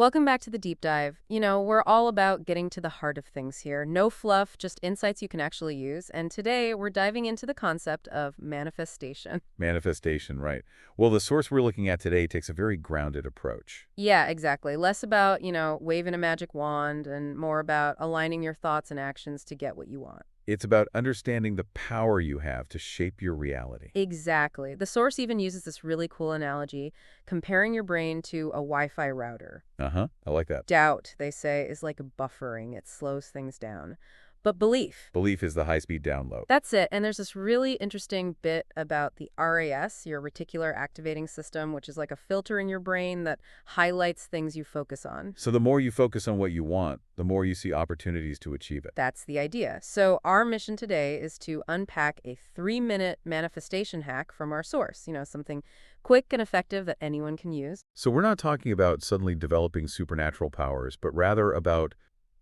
Welcome back to the deep dive. We're all about getting to the heart of things here. No fluff, just insights you can actually use. And today we're diving into the concept of manifestation. Manifestation, right. Well, the source we're looking at today takes a very grounded approach. Yeah, exactly. Less about, waving a magic wand and more about aligning your thoughts and actions to get what you want. It's about understanding the power you have to shape your reality. Exactly. The source even uses this really cool analogy, comparing your brain to a Wi-Fi router. Uh-huh. I like that. Doubt, they say, is like buffering. It slows things down. But belief, Belief is the high-speed download. that's it. And there's this really interesting bit about the RAS, your reticular activating system, which is like a filter in your brain that highlights things you focus on. So the more you focus on what you want, the more you see opportunities to achieve it. That's the idea. So our mission today is to unpack a 3-minute manifestation hack from our source, something quick and effective that anyone can use. So we're not talking about suddenly developing supernatural powers, but rather about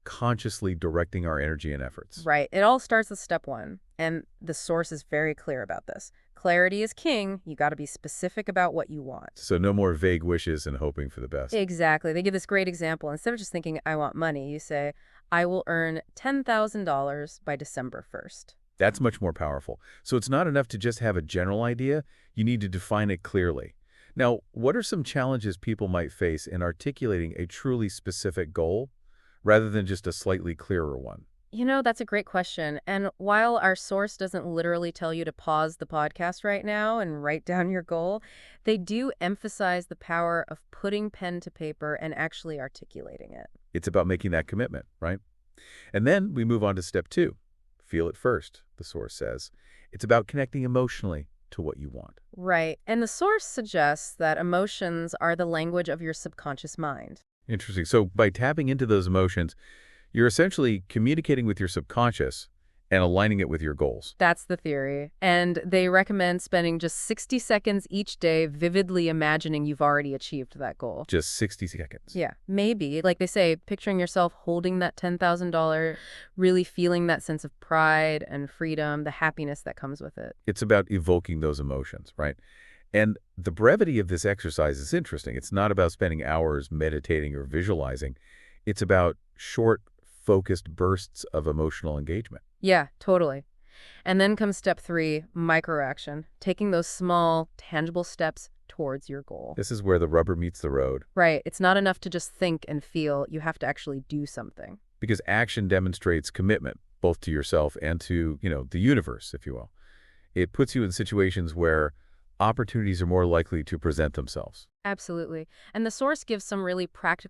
consciously directing our energy and efforts. Right. It all starts with step one. And the source is very clear about this. Clarity is king. You got to be specific about what you want. So no more vague wishes and hoping for the best. Exactly. They give this great example. Instead of just thinking, I want money, you say, I will earn $10,000 by December 1st. That's much more powerful. So it's not enough to just have a general idea. You need to define it clearly. Now, what are some challenges people might face in articulating a truly specific goal rather than just a slightly clearer one? That's a great question. And while our source doesn't literally tell you to pause the podcast right now and write down your goal, they do emphasize the power of putting pen to paper and actually articulating it. It's about making that commitment, right? And then we move on to step two. Feel it first, the source says. It's about connecting emotionally to what you want. Right. And the source suggests that emotions are the language of your subconscious mind. Interesting. So by tapping into those emotions, you're essentially communicating with your subconscious and aligning it with your goals. That's the theory. And they recommend spending just 60 seconds each day vividly imagining you've already achieved that goal. Just 60 seconds. Yeah, maybe. Like they say, picturing yourself holding that $10,000, really feeling that sense of pride and freedom, the happiness that comes with it. It's about evoking those emotions, right? And the brevity of this exercise is interesting. It's not about spending hours meditating or visualizing. It's about short, focused bursts of emotional engagement. Yeah, totally. And then comes step 3, microaction, taking those small, tangible steps towards your goal. This is where the rubber meets the road, Right. It's not enough to just think and feel. You have to actually do something. because action demonstrates commitment, both to yourself and to, the universe, if you will. It puts you in situations where opportunities are more likely to present themselves. Absolutely. And the source gives some really practical